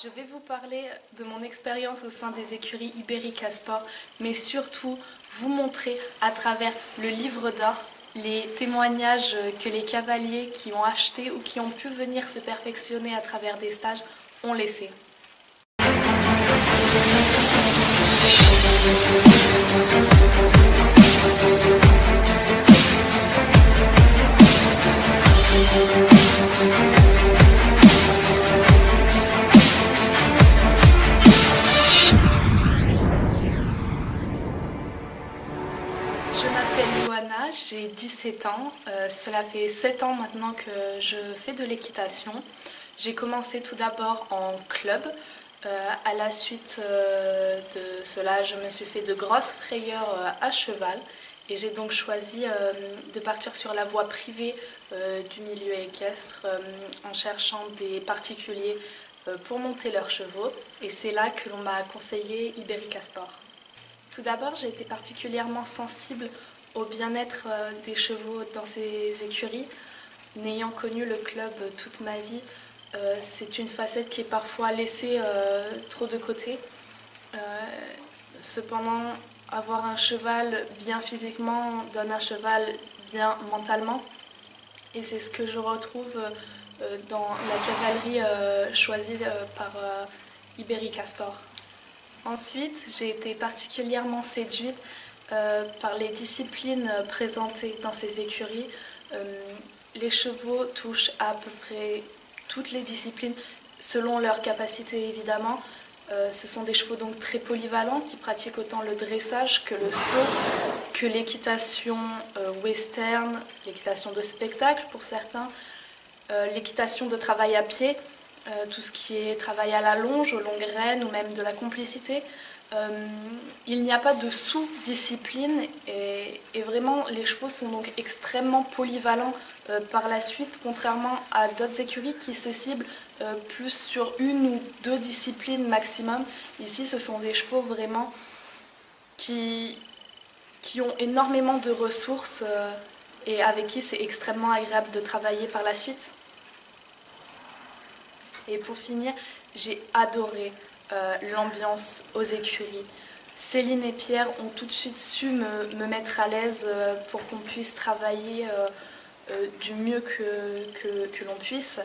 Je vais vous parler de mon expérience au sein des écuries Ibérica Sport, mais surtout vous montrer à travers le livre d'or les témoignages que les cavaliers qui ont acheté ou qui ont pu venir se perfectionner à travers des stages ont laissé. Je m'appelle Loana, j'ai 17 ans. Cela fait 7 ans maintenant que je fais de l'équitation. J'ai commencé tout d'abord en club. À la suite de cela, je me suis fait de grosses frayeurs à cheval. Et j'ai donc choisi de partir sur la voie privée du milieu équestre en cherchant des particuliers pour monter leurs chevaux. Et c'est là que l'on m'a conseillé Ibérica Sport. Tout d'abord, j'ai été particulièrement sensible au bien-être des chevaux dans ces écuries. N'ayant connu le club toute ma vie, c'est une facette qui est parfois laissée trop de côté. Cependant, avoir un cheval bien physiquement donne un cheval bien mentalement. Et c'est ce que je retrouve dans la cavalerie choisie par Ibérica Sport. Ensuite, j'ai été particulièrement séduite par les disciplines présentées dans ces écuries. Les chevaux touchent à peu près toutes les disciplines selon leur capacité évidemment. Ce sont des chevaux donc très polyvalents qui pratiquent autant le dressage que le saut, que l'équitation western, l'équitation de spectacle pour certains, l'équitation de travail à pied. Tout ce qui est travail à la longe, aux longues rênes ou même de la complicité. Il n'y a pas de sous-discipline et vraiment les chevaux sont donc extrêmement polyvalents par la suite, contrairement à d'autres écuries qui se ciblent plus sur une ou deux disciplines maximum. Ici, ce sont des chevaux vraiment qui ont énormément de ressources et avec qui c'est extrêmement agréable de travailler par la suite. Et pour finir, j'ai adoré l'ambiance aux écuries. Céline et Pierre ont tout de suite su me mettre à l'aise pour qu'on puisse travailler du mieux que l'on puisse.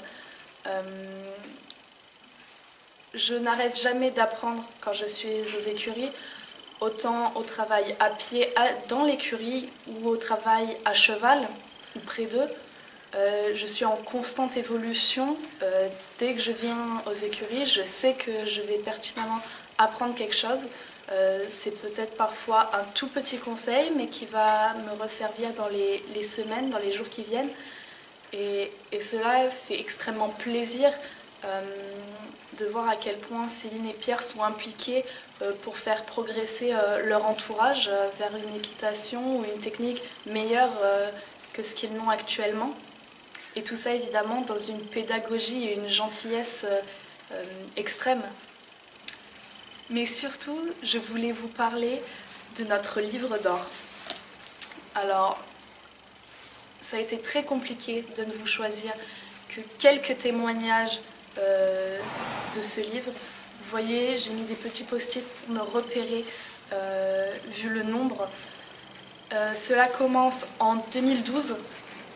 Je n'arrête jamais d'apprendre quand je suis aux écuries, autant au travail à pied dans l'écurie ou au travail à cheval ou près d'eux. Je suis en constante évolution. Dès que je viens aux écuries, je sais que je vais pertinemment apprendre quelque chose. C'est peut-être parfois un tout petit conseil, mais qui va me resservir dans les semaines, dans les jours qui viennent. Et cela fait extrêmement plaisir de voir à quel point Céline et Pierre sont impliqués pour faire progresser leur entourage vers une équitation ou une technique meilleure que ce qu'ils n'ont actuellement. Et tout ça évidemment dans une pédagogie et une gentillesse extrême. Mais surtout, je voulais vous parler de notre livre d'or. Alors, ça a été très compliqué de ne vous choisir que quelques témoignages de ce livre. Vous voyez, j'ai mis des petits post-it pour me repérer vu le nombre. Cela commence en 2012.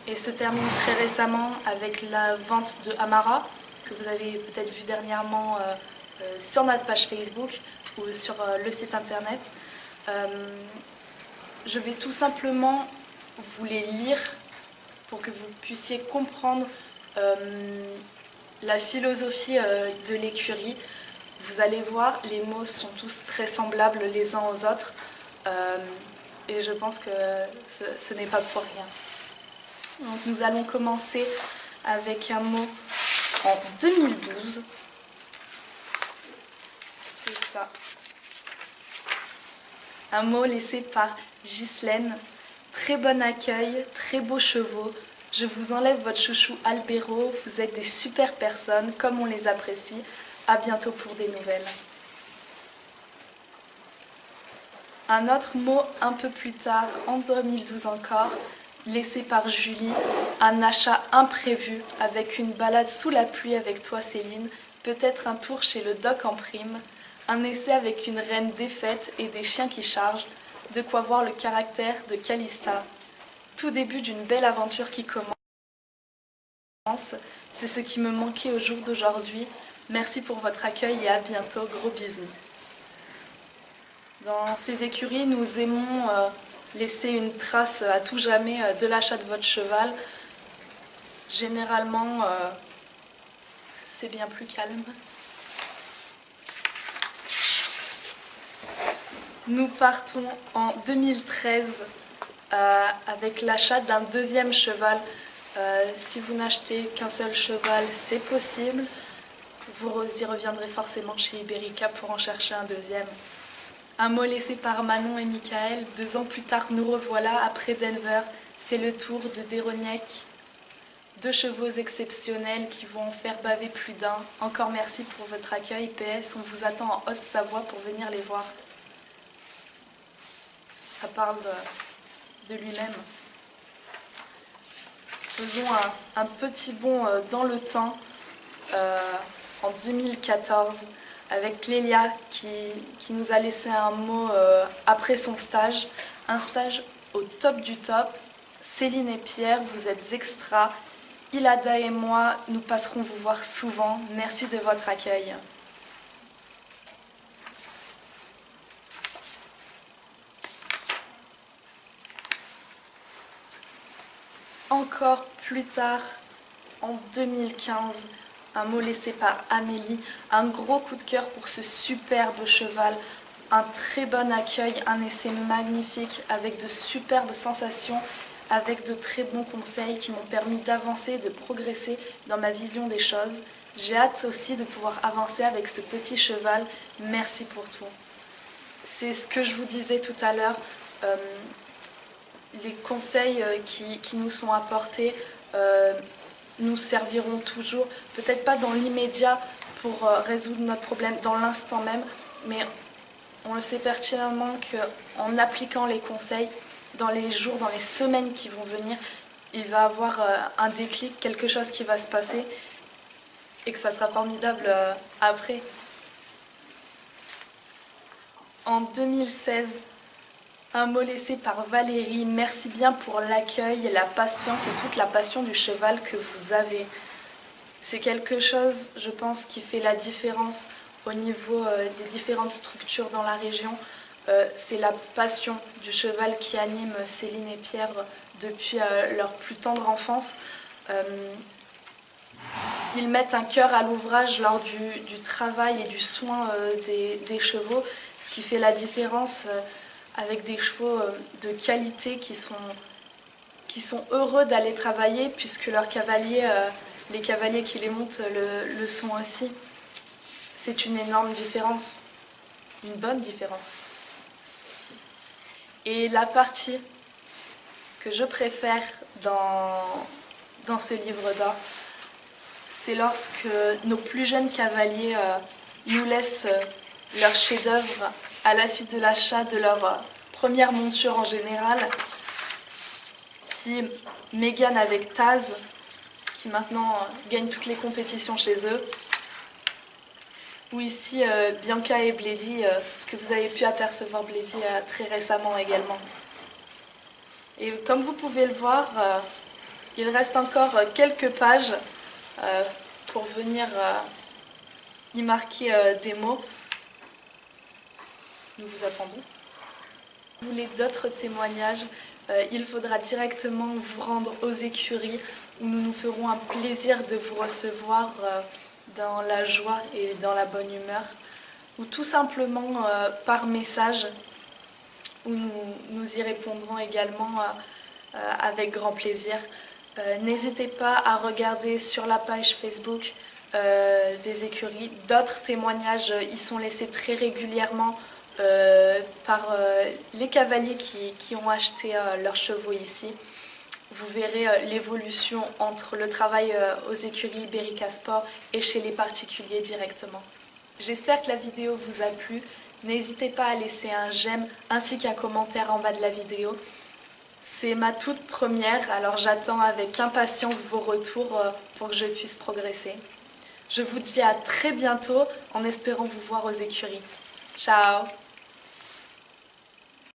Et se termine très récemment avec la vente de Amara, que vous avez peut-être vu dernièrement sur notre page Facebook ou sur le site internet. Je vais tout simplement vous les lire pour que vous puissiez comprendre la philosophie de l'écurie. Vous allez voir, les mots sont tous très semblables les uns aux autres. Et je pense que ce n'est pas pour rien. Donc nous allons commencer avec un mot en 2012. C'est ça. Un mot laissé par Ghislaine. Très bon accueil, très beaux chevaux. Je vous enlève votre chouchou Albero. Vous êtes des super personnes, comme on les apprécie. À bientôt pour des nouvelles. Un autre mot un peu plus tard, en 2012 encore. laissé par Julie, un achat imprévu avec une balade sous la pluie avec toi Céline, peut-être un tour chez le doc en prime, un essai avec une reine défaite et des chiens qui chargent, de quoi voir le caractère de Calista. Tout début d'une belle aventure qui commence. C'est ce qui me manquait au jour d'aujourd'hui. Merci pour votre accueil et à bientôt. Gros bisous. Dans ces écuries, nous aimons laisser une trace à tout jamais de l'achat de votre cheval. Généralement, c'est bien plus calme. Nous partons en 2013 avec l'achat d'un deuxième cheval. Si vous n'achetez qu'un seul cheval, c'est possible. Vous y reviendrez forcément chez Iberica pour en chercher un deuxième. Un mot laissé par Manon et Michael. 2 ans plus tard, nous revoilà après Denver. C'est le tour de Dérognac. 2 chevaux exceptionnels qui vont en faire baver plus d'un. Encore merci pour votre accueil. PS, on vous attend en Haute-Savoie pour venir les voir. Ça parle de lui-même. Faisons un petit bond dans le temps, en 2014, avec Clélia qui nous a laissé un mot après son stage. Un stage au top du top. Céline et Pierre, vous êtes extra. Ilada et moi, nous passerons vous voir souvent. Merci de votre accueil. Encore plus tard, en 2015, un mot laissé par Amélie, un gros coup de cœur pour ce superbe cheval, un très bon accueil, un essai magnifique avec de superbes sensations, avec de très bons conseils qui m'ont permis d'avancer, de progresser dans ma vision des choses. J'ai hâte aussi de pouvoir avancer avec ce petit cheval. Merci pour tout. C'est ce que je vous disais tout à l'heure. Les conseils qui nous sont apportés nous serviront toujours, peut-être pas dans l'immédiat pour résoudre notre problème dans l'instant même, mais on le sait pertinemment qu'en appliquant les conseils, dans les jours, dans les semaines qui vont venir, il va y avoir un déclic, quelque chose qui va se passer et que ça sera formidable après. En 2016, un mot laissé par Valérie. Merci bien pour l'accueil, la patience et toute la passion du cheval que vous avez. C'est quelque chose, je pense, qui fait la différence au niveau des différentes structures dans la région. C'est la passion du cheval qui anime Céline et Pierre depuis leur plus tendre enfance. Ils mettent un cœur à l'ouvrage lors du travail et du soin des chevaux, ce qui fait la différence avec des chevaux de qualité qui sont heureux d'aller travailler puisque leurs cavaliers, les cavaliers qui les montent le sont aussi. C'est une énorme différence, une bonne différence. Et la partie que je préfère dans ce livre d'or, c'est lorsque nos plus jeunes cavaliers nous laissent leur chef-d'œuvre à la suite de l'achat de leur première monture en général. Si Megan avec Taz, qui maintenant gagne toutes les compétitions chez eux, ou ici Bianca et Bledy, que vous avez pu apercevoir Bledy très récemment également. Et comme vous pouvez le voir, il reste encore quelques pages pour venir y marquer des mots. Nous vous attendons. Si vous voulez d'autres témoignages, il faudra directement vous rendre aux écuries où nous nous ferons un plaisir de vous recevoir dans la joie et dans la bonne humeur, ou tout simplement par message, où nous y répondrons également avec grand plaisir. N'hésitez pas à regarder sur la page Facebook des écuries. D'autres témoignages y sont laissés très régulièrement par les cavaliers qui ont acheté leurs chevaux ici. Vous verrez l'évolution entre le travail aux écuries Iberica Sport et chez les particuliers directement. J'espère que la vidéo vous a plu. N'hésitez pas à laisser un j'aime ainsi qu'un commentaire en bas de la vidéo. C'est ma toute première, alors j'attends avec impatience vos retours pour que je puisse progresser. Je vous dis à très bientôt en espérant vous voir aux écuries. Ciao!